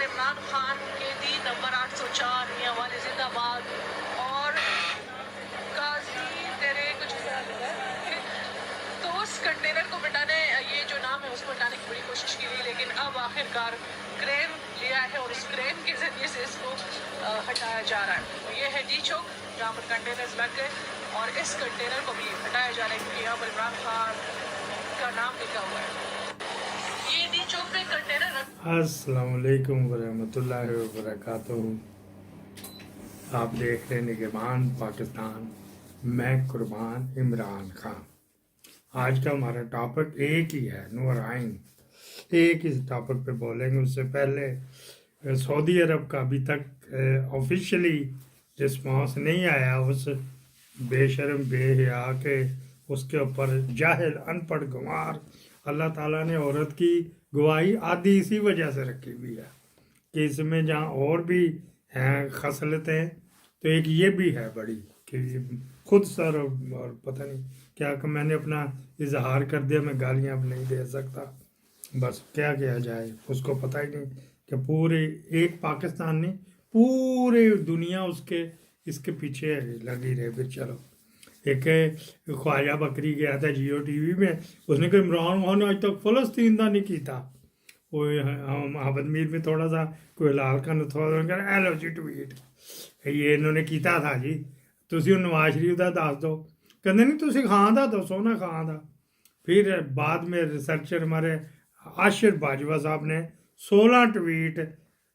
इमरान खान के the number 804 मियां वाले जिंदाबाद और काजी तेरे कुछ तो उस कंटेनर को मिटाने, ये जो नाम है उसको मिटाने की बड़ी कोशिश की गई, लेकिन अब आखिरकार क्रेन लिया है और उस क्रेन के जरिए से इसको हटाया जा रहा है। तो ये है डी चौक जहाँ पर कंटेनर्स लग गए और इस कंटेनर को भी हटाया जा रहा है क्योंकि यहाँ पर इमरान खान का नाम लिखा हुआ है। ये डी चौक पे कंटेनर। अस्सलाम वालेकुम वरहमतुल्लाहि वबरकातुहू। आप देख रहे हैं निगहबान पाकिस्तान, मैं कुर्बान इमरान खान। आज का हमारा टॉपिक एक ही है, नूराइन। एक ही टॉपिक पे बोलेंगे। उससे पहले सऊदी अरब का अभी तक ऑफिशियली रिस्पांस नहीं आया उस बेशरम बेहया के उसके ऊपर जाहिल अनपढ़ गंवार। अल्लाह ताला ने औरत की गवाही आदि इसी वजह से रखी हुई है कि इसमें जहाँ और भी हैं खसलतें, तो एक ये भी है बड़ी कि खुद सर और पता नहीं क्या कि मैंने अपना इजहार कर दिया, मैं गालियाँ अब नहीं दे सकता। बस क्या किया जाए, उसको पता ही नहीं कि पूरे एक पाकिस्तान नहीं पूरे दुनिया उसके इसके पीछे लगी रहे। फिर चलो, एक ख्वाजा बकरी गया था जियो टीवी में, उसने कहा इमरान खान ने आज तक फलस्तीन का नहीं किया। वो अहमद मीर में थोड़ा सा कोई लाल का थोड़ा एलो जी ट्वीट ये इन्होंने किया था जी, तुम नवाज शरीफ का दस दो। कहते नहीं तुम खान का दसो ना, खान का। फिर बाद में रिसर्चर हमारे आशिर बाजवा साहब ने 16 ट्वीट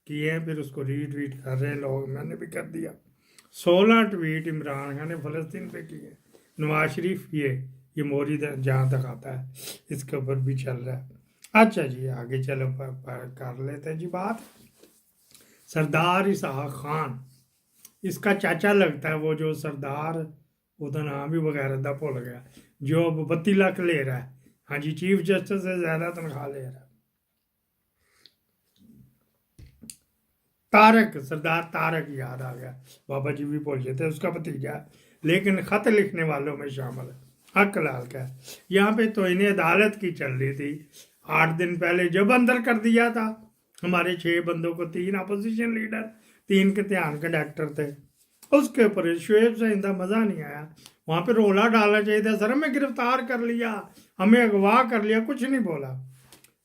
किए हैं, फिर उसको रीट्वीट कर रहे हैं लोग, मैंने भी कर दिया। 16 ट्वीट इमरान खान ने फ़लस्तीन पे किए। नवाज शरीफ ये मोरी जहाँ तक आता है इसके ऊपर भी चल रहा है। अच्छा जी, आगे चलो कर लेते हैं जी बात। सरदार इसहाक खान, इसका चाचा लगता है, वो जो सरदार, उसका नाम भी वगैरह दा भुल गया, जो 32 लाख ले रहा है। हाँ जी, चीफ जस्टिस से ज़्यादा तनख्वाह ले रहा है। तारक, सरदार तारक याद आ गया, बाबा जी भी बोल थे, उसका भतीजा, लेकिन ख़त लिखने वालों में शामिल है। हक लाल का यहाँ पे तो इन्हें अदालत की चल रही थी 8 दिन पहले, जब अंदर कर दिया था हमारे 6 बंदों को, 3 अपोजिशन लीडर, 3 के ध्यान के डॉक्टर थे। उसके ऊपर शुएब से इनका मज़ा नहीं आया। वहाँ पे रोला डालना चाहिए था, सर हमें गिरफ्तार कर लिया, हमें अगवा कर लिया, कुछ नहीं बोला।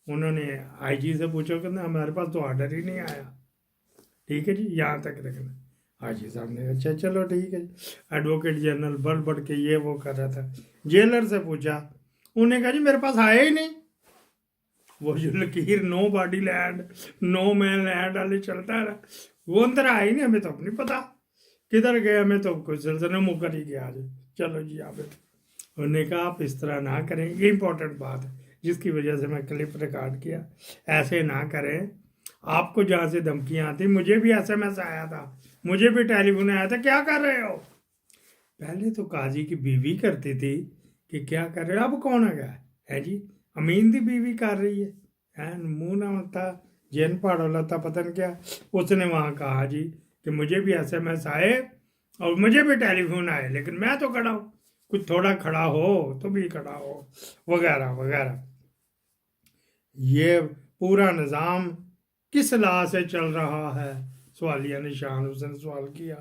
उन्होंने आईजी से पूछा कि हमारे पास तो ऑर्डर ही नहीं आया। ठीक है जी, यहाँ तक रखना। आईजी साहब ने अच्छा चलो ठीक है जी। एडवोकेट जनरल बढ़ के ये वो कर रहा था। जेलर से पूछा, उन्हें कहा जी मेरे पास आया ही नहीं। वो जो लकीर no body land no man land वाले चलता है, वो अंदर आया ही नहीं, हमें तो अपनी पता किधर गए, हमें तो कोई सिलसिला मुकर ही गया आज। चलो जी आप, उन्होंने कहा आप इस तरह ना करें, ये इंपॉर्टेंट बात है जिसकी वजह से मैं क्लिप रिकॉर्ड किया। ऐसे ना करें, आपको जहाँ से धमकियाँ आती, मुझे भी एसएमएस आया था, मुझे भी टेलीफोन आया था, क्या कर रहे हो। पहले तो काजी की बीवी करती थी कि क्या कर रहे हो, अब कौन है गया है जी, अमीन की बीवी कर रही है मुँह ना होता जैन पहाड़ों लता पता नहीं क्या। उसने वहाँ कहा जी कि मुझे भी एसएमएस आए और मुझे भी टेलीफोन आए, लेकिन मैं तो खड़ा हूँ, कुछ थोड़ा खड़ा हो तो भी खड़ा हो, वगैरह वगैरह। ये पूरा निज़ाम किस लाह से चल रहा है, सवालिया निशान उसने सवाल किया।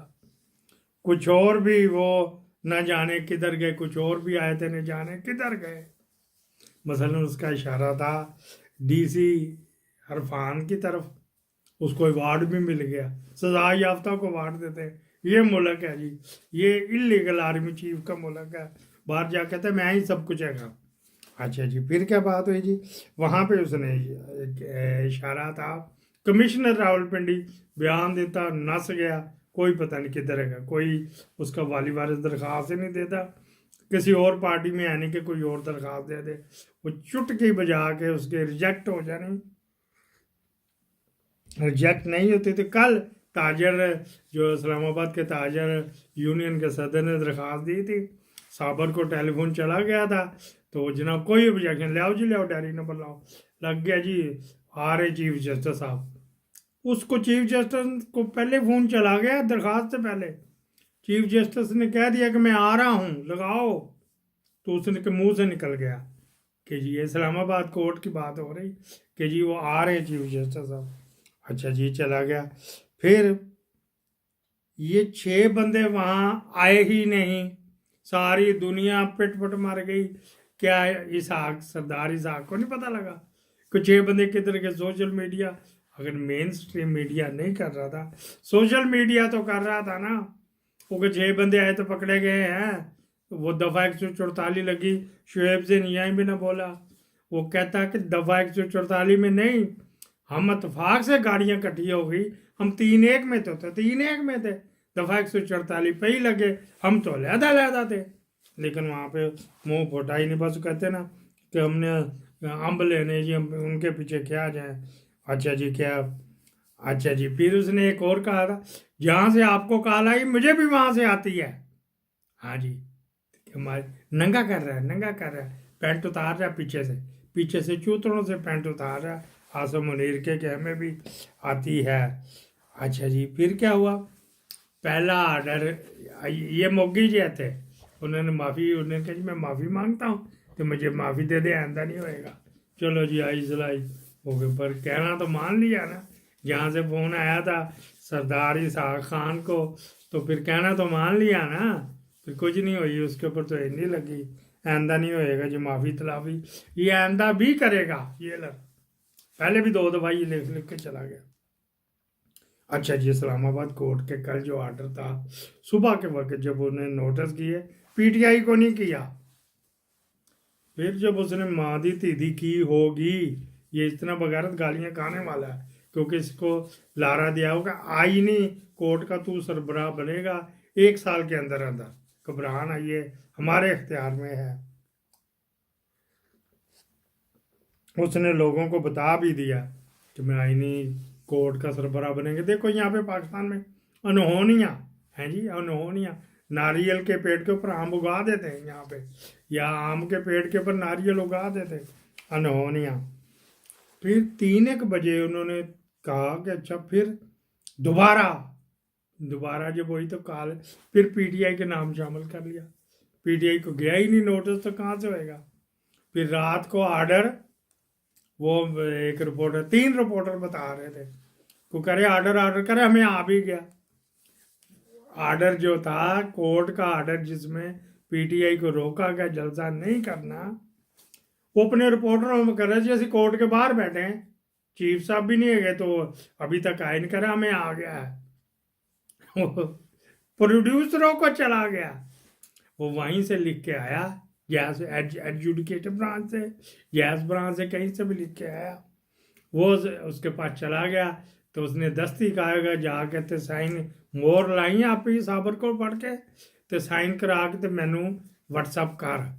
कुछ और भी वो न जाने किधर गए, कुछ और भी आए थे न जाने किधर गए। मसलन उसका इशारा था डीसी हरफान की तरफ, उसको अवार्ड भी मिल गया, सजा याफ्ता को अवार्ड देते हैं। ये मुल्क है जी, ये इलीगल आर्मी चीफ का मुल्क है, बाहर जा कहते मैं ही सब कुछ है। अच्छा जी, फिर क्या बात हुई जी, वहाँ पे उसने इशारा था, कमिश्नर रावलपिंडी बयान देता, नस गया, कोई पता नहीं किधर है, कोई उसका वाली वारिस दरख्वास्त ही नहीं देता, किसी और पार्टी में आने के कोई और दरख्वास्त दे दे, वो चुटकी बजा के उसके रिजेक्ट हो जाने, रिजेक्ट नहीं होती। तो कल ताजर जो इस्लामाबाद के ताजर यूनियन के सदर ने दरख्वास्त दी थी, साबर को टेलीफोन चला गया था, तो जनाब कोई ऑब्जेक्शन, ले आओ जी ले आओ, डायरी नंबर लाओ, लग गया जी आ रहे चीफ जस्टिस साहब। उसको चीफ जस्टिस को पहले फ़ोन चला गया दरख्वास्त से पहले, चीफ जस्टिस ने कह दिया कि मैं आ रहा हूँ लगाओ, तो उसने के मुंह से निकल गया कि जी इस्लामाबाद कोर्ट की बात हो रही कि जी वो आ रहे हैं चीफ जस्टिस साहब। अच्छा जी, चला गया। फिर ये 6 बंदे वहां आए ही नहीं, सारी दुनिया पिट मार गई। क्या इसहाक, सरदार इसहाक को नहीं पता लगा कि 6 बंदे किधर के? सोशल मीडिया, अगर मेन स्ट्रीम मीडिया नहीं कर रहा था, सोशल मीडिया तो कर रहा था ना। वो कि 6 बंदे आए तो पकड़े गए हैं, तो वो दफा 144 लगी। शुएब से यहीं भी ना बोला, वो कहता कि दफा 144 में नहीं, हम इतफाक से गाड़ियां इकट्ठी हो गई, हम 3-1 में तो थे, 3-1 में थे, दफा 144 पे ही लगे, हम तो लहदा लहदा थे। लेकिन वहाँ पे मुंह फुटा ही नहीं, बस कहते ना कि हमने अम्ब लेने जी, हम उनके पीछे क्या जाए। अच्छा जी, क्या? अच्छा जी, फिर उसने एक और कहा था, जहाँ से आपको कॉल आई मुझे भी वहाँ से आती है। हाँ जी, हमारे नंगा कर रहा है, नंगा कर रहा है, पैंट उतार रहा है पीछे से चूतड़ों से पैंट उतार रहा है। आसम मुनीर के हमें भी आती है। अच्छा जी, फिर क्या हुआ? पहला ऑर्डर, ये मोगी जी थे, उन्होंने कहा जी मैं माफ़ी मांगता हूँ, तो मुझे माफ़ी दे दे, आइंदा नहीं होएगा। चलो जी, आई सलाई हो गए, पर कहना तो मान लिया ना, जहाँ से फ़ोन आया था सरदार इसहाक खान को, तो फिर कहना तो मान लिया ना। फिर कुछ नहीं हुई, उसके ऊपर तो नहीं लगी, आइंदा नहीं होएगा जी, माफ़ी तलाफी ये आइंदा भी करेगा। ये लग, पहले भी 2 दफ़ा ये लिख लिख के चला गया। अच्छा जी, इस्लामाबाद कोर्ट के कल जो ऑर्डर था, सुबह के वक्त जब उन्हें नोटिस किए, पीटीआई को नहीं किया, फिर जब उसने मादी तीदी की होगी, ये इतना बगैरत गालियां खाने वाला है, क्योंकि इसको लारा दिया होगा, आईनी कोर्ट का तू सरबराह बनेगा 1 साल के अंदर अंदर, घबराना, ये हमारे इख्तियार में है। उसने लोगों को बता भी दिया कि मैं आईनी कोर्ट का सरबराह बनेंगे। देखो यहाँ पे पाकिस्तान में अनहोनियाँ हैं जी, अनहोनियाँ। नारियल के पेड़ के ऊपर आम उगा देते हैं यहाँ पे, या आम के पेड़ के ऊपर नारियल उगा देते हैं, अनहोनियाँ। फिर 3-1 बजे उन्होंने कहा कि अच्छा, फिर दोबारा जब वही तो कॉल, फिर पीटीआई के नाम शामिल कर लिया। पीटीआई को गया ही नहीं नोटिस, तो कहाँ से होएगा? फिर रात को ऑर्डर, वो एक रिपोर्टर, 3 रिपोर्टर बता रहे थे को करे ऑर्डर करे, हमें आ भी गया ऑर्डर जो था, कोर्ट का ऑर्डर, जिसमें पीटीआई को रोका गया जलसा नहीं करना। वो अपने रिपोर्टरों में कर रहे थे जैसे कोर्ट के बाहर बैठे हैं, चीफ साहब भी नहीं गए, तो अभी तक आए नहीं, करा हमें आ गया है। प्रोड्यूसरों को चला गया, वो वहीं से लिख के आया, गैस एडजुडिकेटिव ब्रांच से, गैस ब्रांच से, कहीं से भी लिख के आया। वो उसके पास चला गया, तो उसने दस्ती कहा जाके ते साइन मोर लाई आप ही साबर को पढ़ के, ते साइन करा के ते मैनू व्हाट्सअप कर,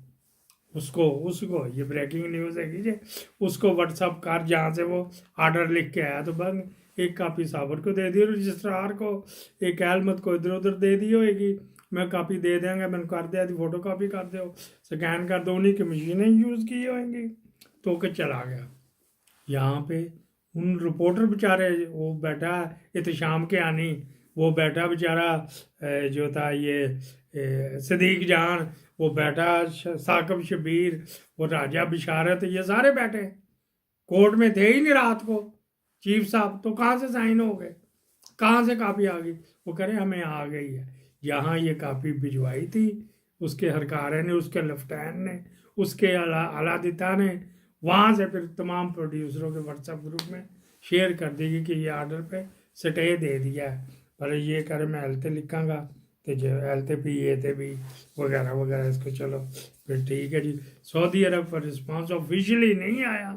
उसको ये ब्रेकिंग न्यूज़ है जी, उसको व्हाट्सअप कर जहाँ से वो ऑर्डर लिख के आया। तो बस एक कापी साबर को दे दी, रजिस्ट्रार को, एक अहमद को इधर उधर दे दी होगी, मैं कापी दे देंगे, मैंने कर दिया, फोटो कापी कर दो, स्कैन कर दो, उन्हीं की मशीनें यूज़ की होंगी, तो के चला गया। यहाँ पे उन रिपोर्टर बेचारे, वो बैठा इत्शाम के आनी, वो बैठा बेचारा जो था ये सदीक जान, वो बैठा साकब शबीर, वो राजा बिशारत, ये सारे बैठे कोर्ट में थे ही नहीं रात को। चीफ साहब तो कहाँ से साइन हो गए, कहाँ से कापी आ गई? वो कह रहे हमें आ गई है। यहाँ ये कापी भिजवाई थी उसके हरकारे ने, उसके लेफ्टिनेंट ने, उसके अलादिता ने, वहाँ से फिर तमाम प्रोड्यूसरों के व्हाट्सएप ग्रुप में शेयर कर देगी कि ये ऑर्डर पे स्टे दे दिया है, पर ये करे मैं एलते लिखांगा, तो जो एलते भी ये थे भी वगैरह वगैरह, इसको चलो फिर ठीक है जी। सऊदी अरब पर रिस्पॉन्स ऑफिशियली नहीं आया,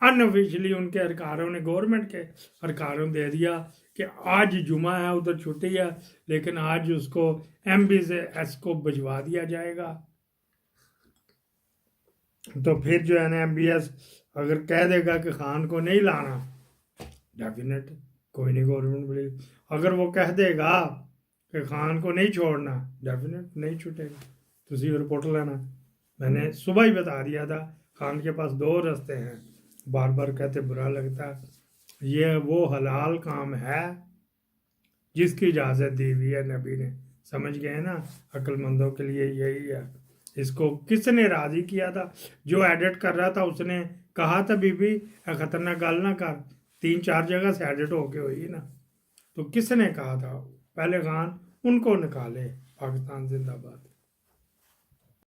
अनऑफिशियली उनके हरकारों ने, गवर्नमेंट के हरकारों दे दिया कि आज जुमा है, उधर छुट्टी है, लेकिन आज उसको एमबी से एस को भिजवा दिया जाएगा। तो फिर जो है ना, एमबीएस अगर कह देगा कि खान को नहीं लाना, डेफिनेट कोई नहीं गवर्नमेंट बोलेगी। अगर वो कह देगा कि खान को नहीं छोड़ना, डेफिनेट नहीं छूटेगा, तुसी रिपोर्ट लेना। मैंने सुबह ही बता दिया था, खान के पास 2 रास्ते हैं, बार बार कहते बुरा लगता है। ये वो हलाल काम है जिसकी इजाज़त दी हुई है नबी ने, समझ गए ना? अक्लमंदों के लिए यही है। इसको किसने राज़ी किया था? जो एडिट कर रहा था उसने कहा था बीबी खतरनाक गाल ना कर, 3-4 जगह से एडिट होके हुई ना, तो किसने कहा था पहले खान उनको निकाले, पाकिस्तान जिंदाबाद।